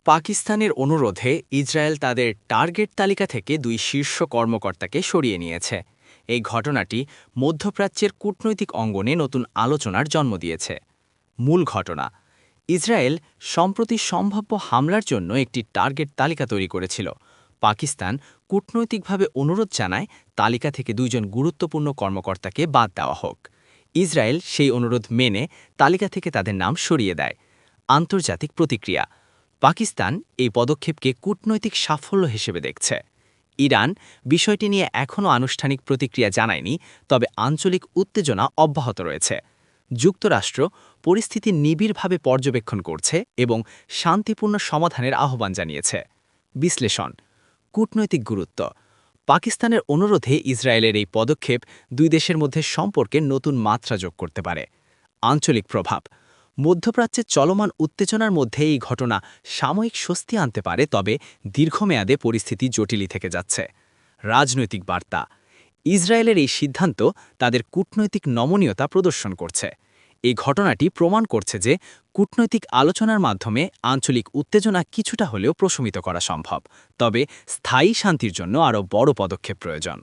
পাকিস্তানের অনুরোধে ইসরায়েল তাদের টার্গেট তালিকা থেকে ২ শীর্ষ কর্মকর্তাকে সরিয়ে নিয়েছে। এই ঘটনাটি মধ্যপ্রাচ্যের কূটনৈতিক অঙ্গনে নতুন আলোচনার জন্ম দিয়েছে। মূল ঘটনা: ইসরায়েল সম্প্রতি সম্ভাব্য হামলার জন্য একটি টার্গেট তালিকা তৈরি করেছিল। পাকিস্তান কূটনৈতিকভাবে অনুরোধ জানায় তালিকা থেকে ২ জন গুরুত্বপূর্ণ কর্মকর্তাকে বাদ দেওয়া হোক। ইসরায়েল সেই অনুরোধ মেনে তালিকা থেকে তাদের নাম সরিয়ে দেয়। আন্তর্জাতিক প্রতিক্রিয়া: পাকিস্তান এই পদক্ষেপকে কূটনৈতিক সাফল্য হিসেবে দেখছে। ইরান বিষয়টি নিয়ে এখনও আনুষ্ঠানিক প্রতিক্রিয়া জানায়নি, তবে আঞ্চলিক উত্তেজনা অব্যাহত রয়েছে। যুক্তরাষ্ট্র পরিস্থিতি নিবিড়ভাবে পর্যবেক্ষণ করছে এবং শান্তিপূর্ণ সমাধানের আহ্বান জানিয়েছে। বিশ্লেষণ: কূটনৈতিক গুরুত্ব: পাকিস্তানের অনুরোধে ইসরায়েলের এই পদক্ষেপ ২ দেশের মধ্যে সম্পর্কে নতুন মাত্রা যোগ করতে পারে। আঞ্চলিক প্রভাব: মধ্যপ্রাচ্যে চলমান উত্তেজনার মধ্যে এই ঘটনা সাময়িক স্বস্তি আনতে পারে, তবে দীর্ঘমেয়াদে পরিস্থিতি জটিলই থেকে যাচ্ছে। রাজনৈতিক বার্তা: ইসরায়েলের এই সিদ্ধান্ত তাদের কূটনৈতিক নমনীয়তা প্রদর্শন করছে। এই ঘটনাটি প্রমাণ করছে যে কূটনৈতিক আলোচনার মাধ্যমে আঞ্চলিক উত্তেজনা কিছুটা হলেও প্রশমিত করা সম্ভব, তবে স্থায়ী শান্তির জন্য আরও বড় পদক্ষেপ প্রয়োজন।